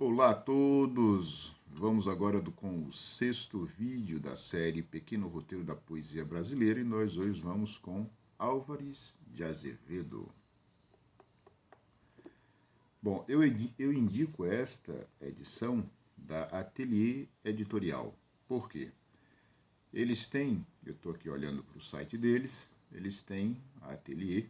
Olá a todos! Vamos agora com o sexto vídeo da série Pequeno Roteiro da Poesia Brasileira e nós hoje vamos com Álvares de Azevedo. Bom, eu indico esta edição da Ateliê Editorial. Por quê? Eles têm, eu estou aqui olhando para o site deles, eles têm a Ateliê,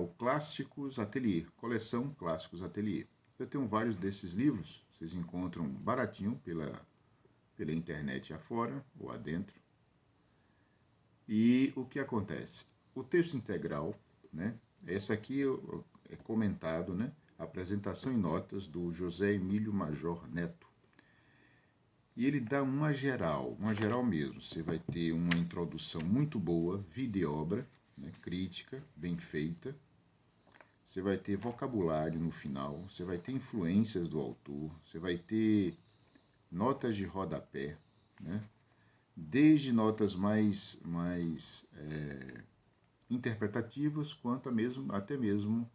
o Clássicos Ateliê, coleção Clássicos Ateliê. Eu tenho vários desses livros, vocês encontram baratinho pela internet afora ou adentro. E o que acontece? O texto integral, né? Essa aqui é comentado, né? Apresentação e notas do José Emílio Major Neto. E ele dá uma geral mesmo. Você vai ter uma introdução muito boa, vida e obra, né? Crítica, bem feita. Você vai ter vocabulário no final, você vai ter influências do autor, você vai ter notas de rodapé, né? Desde notas mais interpretativas, quanto até mesmo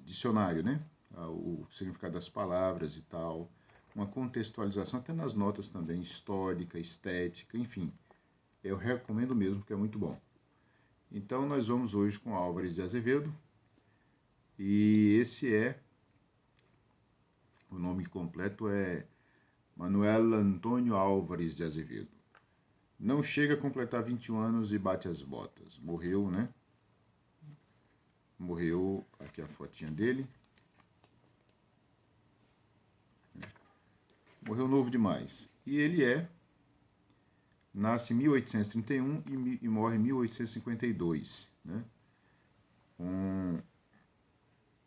dicionário, né? O significado das palavras e tal, uma contextualização até nas notas também, histórica, estética, enfim. Eu recomendo mesmo, porque é muito bom. Então nós vamos hoje com Álvares de Azevedo, e o nome completo é Manuel Antônio Álvares de Azevedo. Não chega a completar 21 anos e bate as botas. Morreu, né? Morreu, aqui a fotinha dele. Morreu novo demais. E ele nasce em 1831 e morre em 1852, né?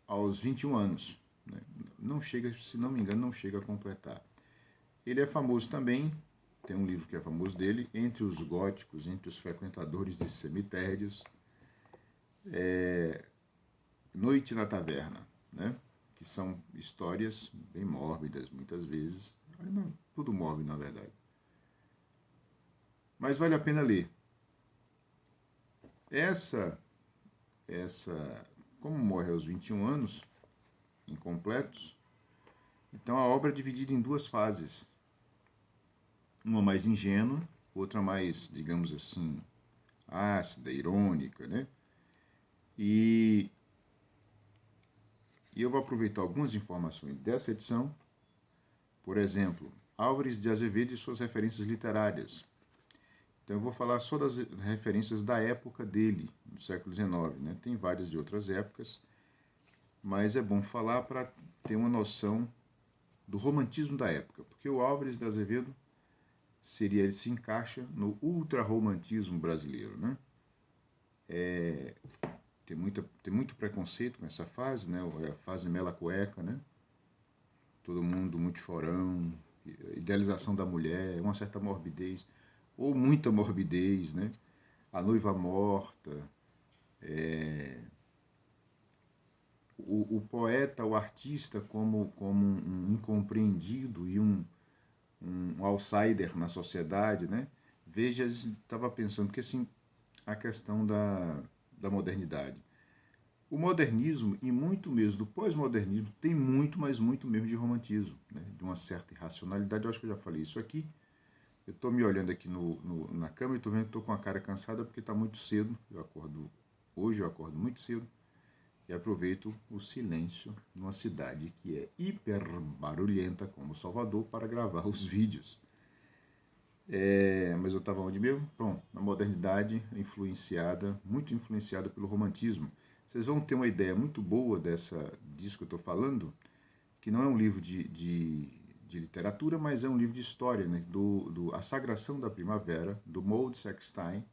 Aos 21 anos. Né? Não chega, se não me engano, não chega a completar. Ele é famoso também, tem um livro que é famoso dele, entre os góticos, entre os frequentadores de cemitérios, Noite na Taverna, né? Que são histórias bem mórbidas, muitas vezes. Não, tudo mórbido, na verdade. Mas vale a pena ler. Como morre aos 21 anos, incompletos, então a obra é dividida em duas fases. Uma mais ingênua, outra mais, digamos assim, ácida, irônica, né? E eu vou aproveitar algumas informações dessa edição. Por exemplo, Álvares de Azevedo e suas referências literárias. Então eu vou falar só das referências da época dele, do século XIX, né? Tem várias de outras épocas, mas é bom falar para ter uma noção do romantismo da época, porque o Álvares de Azevedo ele se encaixa no ultrarromantismo brasileiro, né? Tem muito preconceito com essa fase, né? A fase mela cueca, né? Todo mundo muito chorão, idealização da mulher, uma certa morbidez, ou muita morbidez, né? A noiva morta, o poeta, o artista como um incompreendido e um outsider na sociedade, né? Veja, estava pensando que assim, a questão da modernidade. O modernismo, e muito mesmo do pós-modernismo, tem muito, mas muito mesmo de romantismo, né? De uma certa irracionalidade. Eu acho que eu já falei isso aqui. Eu estou me olhando aqui na câmera e estou vendo que estou com a cara cansada porque está muito cedo. Hoje eu acordo muito cedo e aproveito o silêncio numa cidade que é hiper barulhenta como Salvador para gravar os vídeos. Mas eu estava onde mesmo? Bom, na modernidade muito influenciada pelo romantismo. Vocês vão ter uma ideia muito boa disso que eu estou falando, que não é um livro de literatura, mas é um livro de história, né? A Sagração da Primavera, do Maud Eckstein,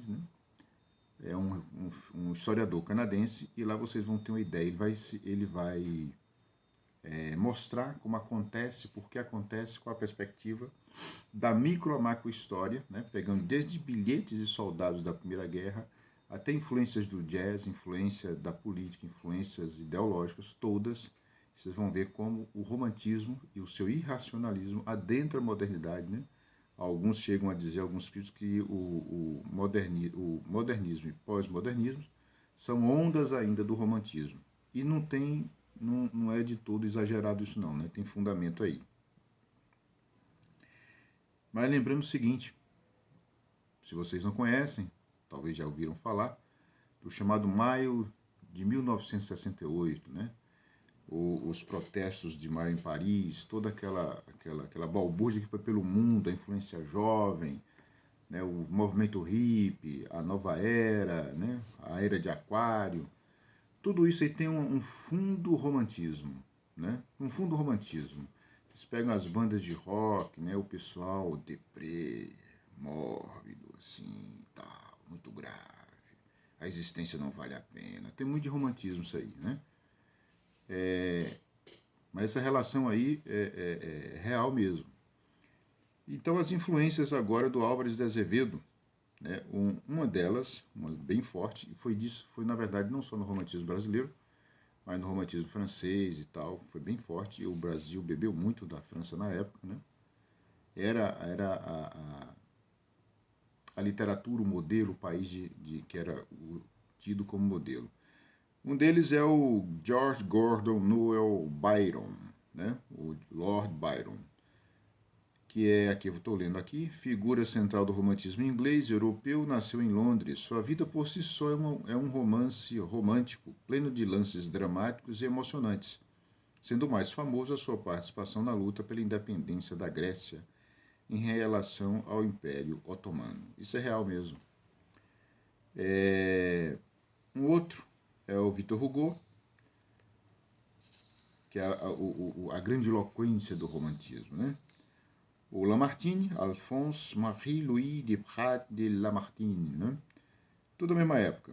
né? É um historiador canadense, e lá vocês vão ter uma ideia. Ele vai mostrar como acontece, por que acontece, qual a perspectiva da micro a macro história, né? Pegando desde bilhetes e soldados da Primeira Guerra até influências do jazz, influência da política, influências ideológicas, todas. Vocês vão ver como o romantismo e o seu irracionalismo adentra a modernidade, né? Alguns chegam a dizer, alguns críticos, que o modernismo e pós-modernismo são ondas ainda do romantismo. e não é de todo exagerado isso não, né? Tem fundamento aí. Mas lembrando o seguinte, se vocês não conhecem, talvez já ouviram falar, do chamado Maio de 1968, né? Os protestos de maio em Paris, toda aquela balbúrdia que foi pelo mundo, a influência jovem, né? O movimento hippie, a nova era, né? A era de Aquário, tudo isso aí tem um fundo romantismo, né? Um fundo romantismo. Vocês pegam as bandas de rock, né? O pessoal deprê, mórbido, assim, tal, muito grave. A existência não vale a pena. Tem muito de romantismo isso aí, né? Mas essa relação aí é real mesmo. Então as influências agora do Álvares de Azevedo, né? Uma delas, uma bem forte, foi na verdade não só no romantismo brasileiro, mas no romantismo francês e tal, foi bem forte. E o Brasil bebeu muito da França na época, né? Era a literatura, o modelo, o país que era tido como modelo. Um deles é o George Gordon Noel Byron, né? O Lord Byron, que é, aqui eu estou lendo aqui, figura central do romantismo inglês e europeu, nasceu em Londres. Sua vida por si só é um romance romântico, pleno de lances dramáticos e emocionantes, sendo mais famoso a sua participação na luta pela independência da Grécia em relação ao Império Otomano. Isso é real mesmo. Um outro é o Victor Hugo, que é a grandiloquência do romantismo, né? O Lamartine, Alphonse Marie-Louis de Prat de Lamartine, né? Tudo a mesma época.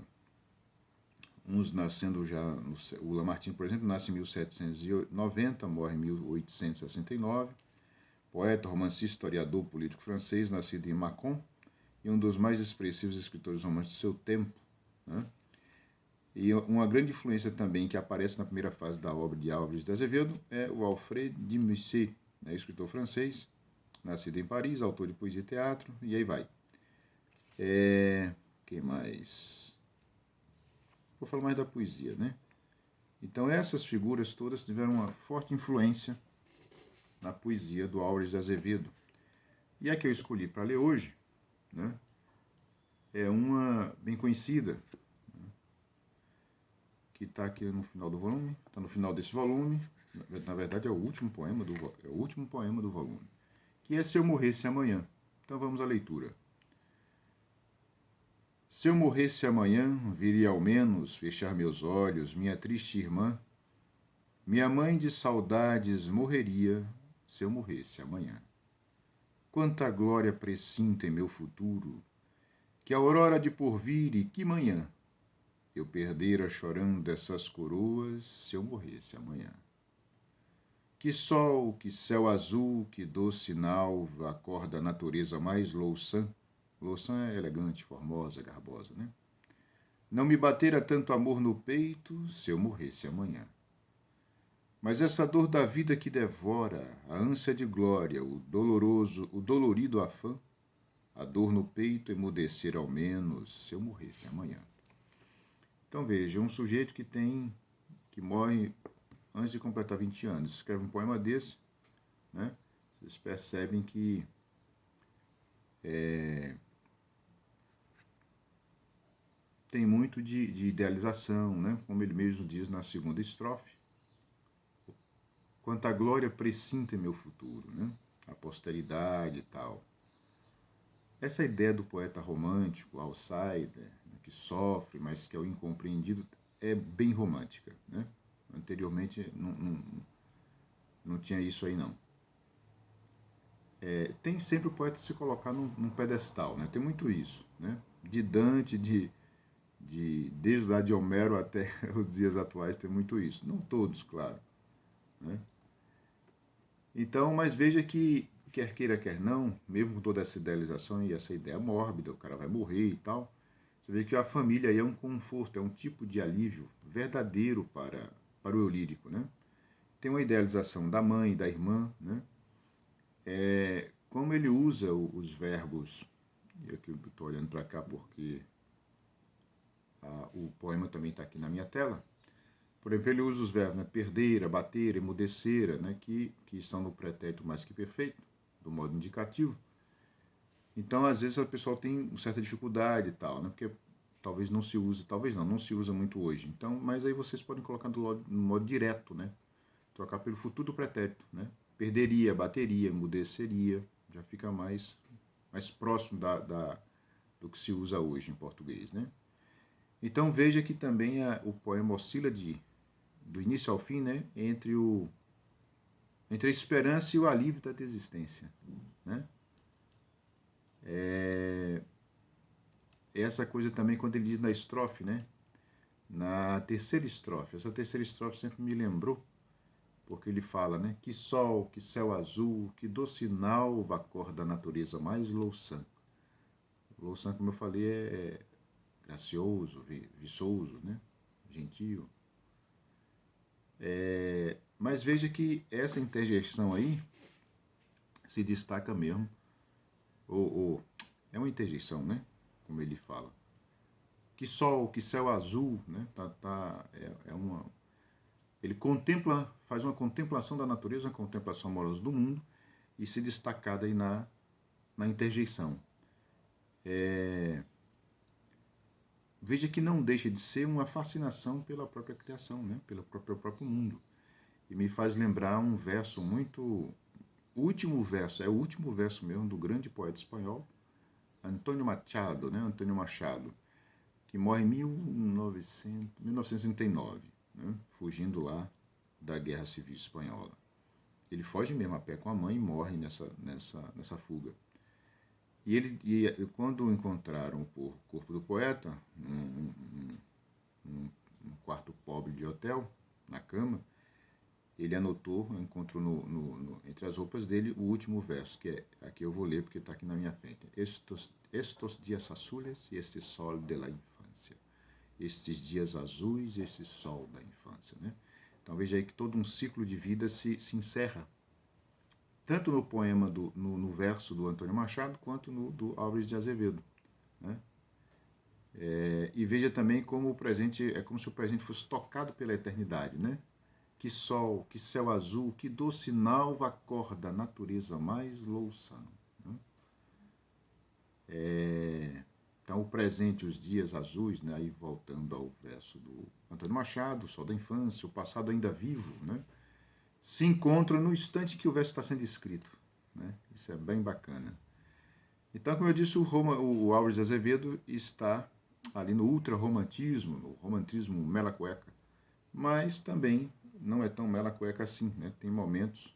Uns nascendo já... O Lamartine, por exemplo, nasce em 1790, morre em 1869. Poeta, romancista, historiador, político francês, nascido em Mâcon, e um dos mais expressivos escritores românticos do seu tempo, né? E uma grande influência também que aparece na primeira fase da obra de Álvares de Azevedo é o Alfred de Musset, né? Escritor francês, nascido em Paris, autor de poesia e teatro, e aí vai. Quem mais? Vou falar mais da poesia, né? Então essas figuras todas tiveram uma forte influência na poesia do Álvares de Azevedo. E a que eu escolhi para ler hoje, né, é uma bem conhecida, né, que está aqui no final do volume, está no final desse volume, na verdade é o último poema do volume, que é Se Eu Morresse Amanhã. Então vamos à leitura. Se eu morresse amanhã, viria ao menos fechar meus olhos, minha triste irmã, minha mãe de saudades morreria se eu morresse amanhã. Quanta glória precinta em meu futuro, que aurora de porvir e que manhã eu perdera chorando essas coroas se eu morresse amanhã. Que sol, que céu azul, que doce nalva acorda a natureza mais louçã. Louçã é elegante, formosa, garbosa, né? Não me batera tanto amor no peito se eu morresse amanhã. Mas essa dor da vida que devora, a ânsia de glória, o dolorido afã, a dor no peito emudecer ao menos se eu morresse amanhã. Então veja, um sujeito que morre antes de completar 20 anos, escreve um poema desse, né? Vocês percebem que tem muito de idealização, né? Como ele mesmo diz na segunda estrofe. Quanta glória precinta em meu futuro, né? A posteridade e tal. Essa ideia do poeta romântico, outsider, né, que sofre, mas que é o incompreendido, é bem romântica, né? Anteriormente não tinha isso aí, não. Tem sempre o poeta se colocar num pedestal, né? Tem muito isso, né? De Dante, desde lá de Homero até os dias atuais, tem muito isso. Não todos, claro, né? Então, mas veja que, quer queira, quer não, mesmo com toda essa idealização e essa ideia mórbida, o cara vai morrer e tal, você vê que a família aí é um conforto, é um tipo de alívio verdadeiro para o eu lírico, né? Tem uma idealização da mãe, da irmã, né? Como ele usa os verbos, e aqui eu estou olhando para cá porque o poema também está aqui na minha tela, Por exemplo, ele usa os verbos, né, perder, abater, emudecer, né, que estão no pretérito mais que perfeito, do modo indicativo. Então, às vezes, o pessoal tem certa dificuldade e tal, né, porque talvez não se use, talvez não se usa muito hoje. Então, mas aí vocês podem colocar no modo direto, né, trocar pelo futuro do pretérito, né, perderia, bateria, emudeceria, já fica mais próximo do que se usa hoje em português, né. Então, veja que também o poema oscila do início ao fim, né, entre a esperança e o alívio da desistência, né. Essa coisa também quando ele diz na estrofe, né, na terceira estrofe. Essa terceira estrofe sempre me lembrou, porque ele fala, né, que sol, que céu azul, que doce nalva cor da natureza mais louçã. Louçã, como eu falei, é gracioso, viçoso, né, gentil. Mas veja que essa interjeição aí se destaca mesmo, é uma interjeição, né? Como ele fala. Que sol, que céu azul, né? Ele contempla, faz uma contemplação da natureza, uma contemplação amorosa do mundo e se destacada aí na interjeição. Veja que não deixa de ser uma fascinação pela própria criação, né? Pelo próprio mundo. E me faz lembrar um verso muito... o último verso mesmo do grande poeta espanhol, Antônio Machado, né? Antônio Machado, que morre em 1939, né? Fugindo lá da Guerra Civil Espanhola. Ele foge mesmo a pé com a mãe e morre nessa fuga. E quando encontraram o corpo do poeta, num quarto pobre de hotel, na cama, ele encontrou entre as roupas dele o último verso, que é, aqui eu vou ler porque está aqui na minha frente. Estos dias azules e este sol de la infância. Estes dias azuis e este sol da infância, né? Então veja aí que todo um ciclo de vida se encerra, tanto no poema, no verso do Antônio Machado, quanto no do Álvares de Azevedo, né? E veja também como o presente, é como se o presente fosse tocado pela eternidade, né? Que sol, que céu azul, que doce nalva acorda a natureza mais louçã. Né? Então, o presente, os dias azuis, né? Aí voltando ao verso do Antônio Machado, o sol da infância, o passado ainda vivo, né? Se encontram no instante que o verso está sendo escrito. Né? Isso é bem bacana. Então, como eu disse, o Álvares de Azevedo está ali no ultra-romantismo, no romantismo mela cueca, mas também não é tão mela cueca assim, né? Tem momentos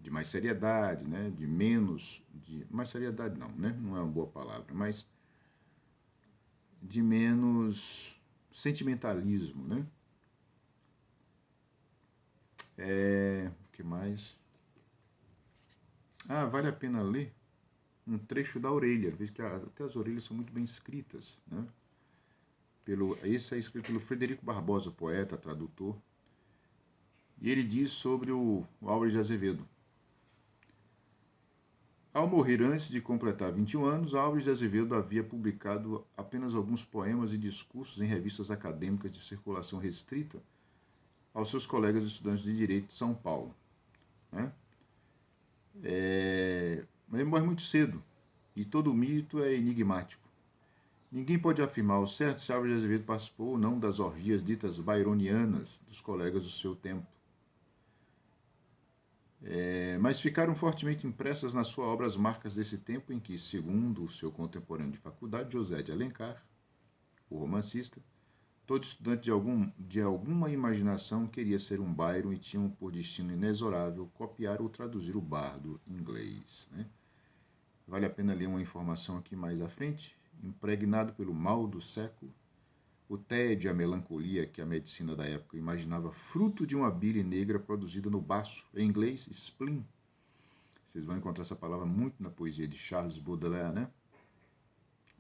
de mais seriedade, né? De menos, mais seriedade não, né? Não é uma boa palavra, mas de menos sentimentalismo, né? O que mais? Vale a pena ler um trecho da orelha, veja que até as orelhas são muito bem escritas, né? Esse é escrito pelo Frederico Barbosa, poeta, tradutor, e ele diz sobre o Álvares de Azevedo. Ao morrer antes de completar 21 anos, Álvares de Azevedo havia publicado apenas alguns poemas e discursos em revistas acadêmicas de circulação restrita aos seus colegas estudantes de Direito de São Paulo. Né? Mas ele morre muito cedo, e todo o mito é enigmático. Ninguém pode afirmar ao certo se Álvares de Azevedo participou ou não das orgias ditas byronianas dos colegas do seu tempo. Mas ficaram fortemente impressas na sua obra as marcas desse tempo em que, segundo o seu contemporâneo de faculdade, José de Alencar, o romancista, todo estudante de alguma imaginação queria ser um Byron e tinham por destino inexorável copiar ou traduzir o bardo em inglês. Né? Vale a pena ler uma informação aqui mais à frente. Impregnado pelo mal do século, o tédio e a melancolia que a medicina da época imaginava fruto de uma bile negra produzida no baço, em inglês, spleen. Vocês vão encontrar essa palavra muito na poesia de Charles Baudelaire, né?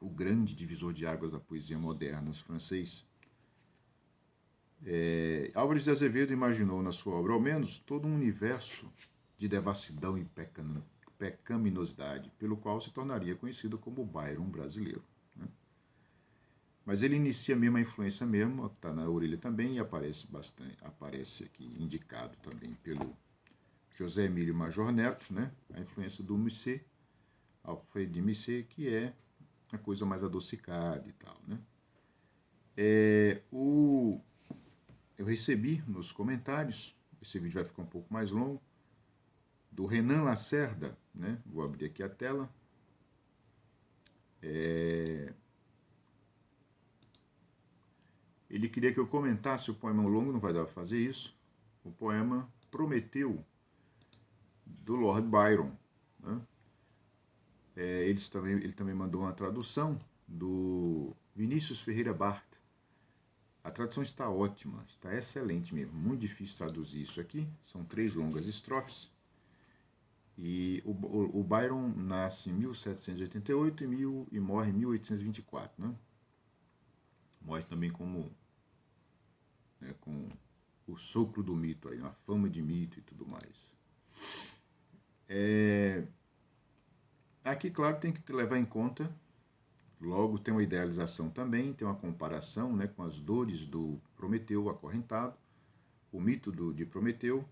O grande divisor de águas da poesia moderna francês. Álvares de Azevedo imaginou na sua obra, ao menos, todo um universo de devassidão e pecaminosidade, pelo qual se tornaria conhecido como o Byron brasileiro. Né? Mas ele inicia mesmo a influência mesmo, está na orelha também e aparece bastante, aparece aqui indicado também pelo José Emílio Major Neto, né? A influência do Musset, Alfred de Musset, que é uma coisa mais adocicada e tal, né? Eu recebi nos comentários, esse vídeo vai ficar um pouco mais longo, do Renan Lacerda, né? Vou abrir aqui a tela. Ele queria que eu comentasse o poema longo, não vai dar para fazer isso. O poema Prometeu, do Lord Byron. Né? Ele também mandou uma tradução do Vinícius Ferreira Bart. A tradução está ótima, está excelente mesmo. Muito difícil traduzir isso aqui. São 3 longas estrofes. E o Byron nasce em 1788 e morre em 1824. Né? Morre também com o sopro do mito, aí, uma fama de mito e tudo mais. Aqui, claro, tem que levar em conta, logo tem uma idealização também, tem uma comparação, né, com as dores do Prometeu acorrentado, o mito de Prometeu.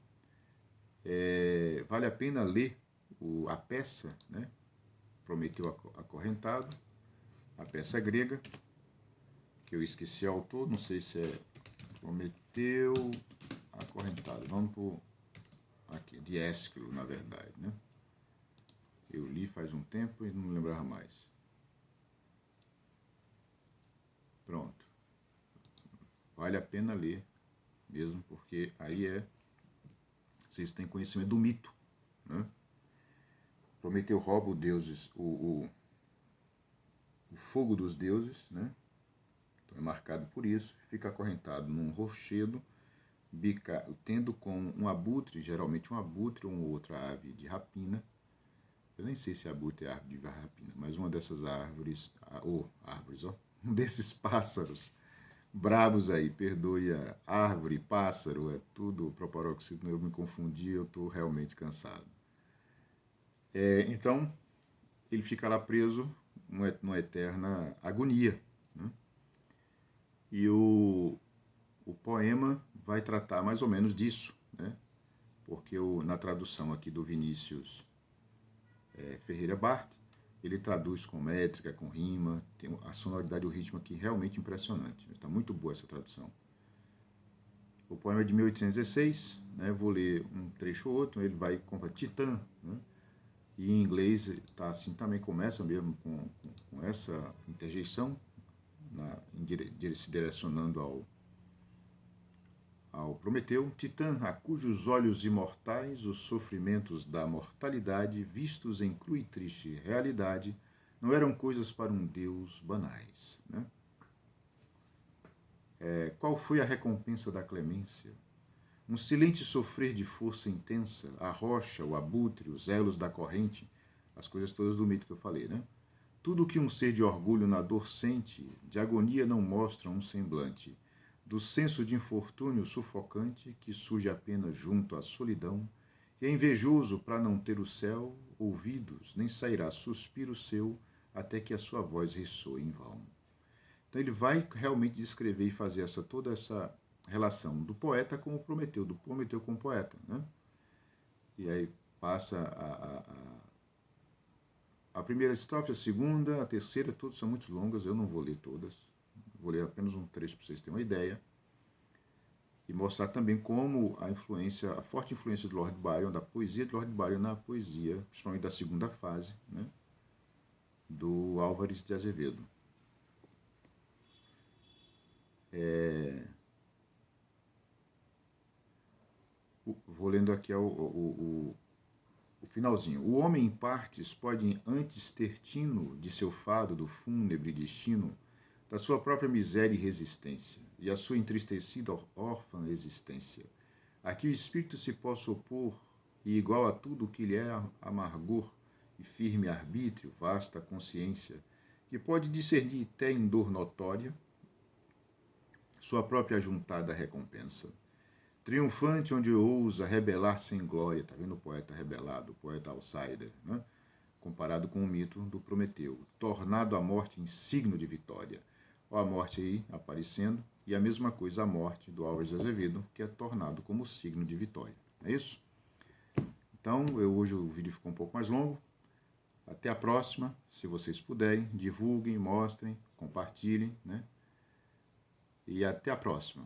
Vale a pena ler a peça, né, Prometeu acorrentado, a peça grega, que eu esqueci o autor, não sei se é Prometeu acorrentado. Vamos por aqui, de Ésquilo, na verdade, né? Eu li faz um tempo e não me lembrava mais. Pronto. Vale a pena ler, mesmo porque aí vocês têm conhecimento do mito, né? Prometeu rouba os deuses, o fogo dos deuses, né? Então é marcado por isso, fica acorrentado num rochedo, tendo com um abutre, geralmente um abutre ou outra ave de rapina. Eu nem sei se abutre é árvore de rapina, mas uma dessas árvores, um desses pássaros bravos aí, perdoe a árvore, pássaro, é tudo proparoxítona, eu me confundi, eu estou realmente cansado. Então, ele fica lá preso numa eterna agonia. Né? E o poema vai tratar mais ou menos disso, né? Porque na tradução aqui do Vinícius Ferreira Bart, ele traduz com métrica, com rima, tem a sonoridade e o ritmo aqui realmente impressionante. Está muito boa essa tradução. O poema é de 1816, né? Vou ler um trecho ou outro, ele vai com Titã, né? E em inglês tá assim, também começa mesmo com essa interjeição, se direcionando ao Prometeu. Titã, a cujos olhos imortais os sofrimentos da mortalidade, vistos em crua e triste realidade, não eram coisas para um Deus banais. Né? Qual foi a recompensa da clemência? Um silente sofrer de força intensa, a rocha, o abutre, os elos da corrente, as coisas todas do mito que eu falei, né? Tudo que um ser de orgulho na dor sente, de agonia não mostra um semblante, do senso de infortúnio sufocante que surge apenas junto à solidão, e é invejoso para não ter o céu, ouvidos, nem sairá suspiro seu, até que a sua voz ressoe em vão. Então ele vai realmente descrever e fazer toda essa relação do poeta com o Prometeu, do Prometeu com o poeta. Né? E aí passa a primeira estrofe, a segunda, a terceira, todas são muito longas, eu não vou ler todas, vou ler apenas um trecho para vocês terem uma ideia. E mostrar também como a forte influência do Lord Byron, da poesia de Lord Byron na poesia, principalmente da segunda fase, né, do Álvares de Azevedo. Vou lendo aqui o finalzinho. O homem em partes pode antes ter tino de seu fado do fúnebre destino, da sua própria miséria e resistência, e a sua entristecida órfã existência. Aqui o espírito se possa opor, e igual a tudo o que lhe é amargor e firme arbítrio, vasta consciência, que pode discernir até em dor notória sua própria ajuntada recompensa. Triunfante onde ousa rebelar sem glória, está vendo o poeta rebelado, o poeta outsider, né? Comparado com o mito do Prometeu, tornado a morte em signo de vitória, Olha a morte aí aparecendo, e a mesma coisa a morte do Álvares de Azevedo, que é tornado como signo de vitória. É isso? Então, hoje o vídeo ficou um pouco mais longo. Até a próxima. Se vocês puderem, divulguem, mostrem, compartilhem, né? E até a próxima.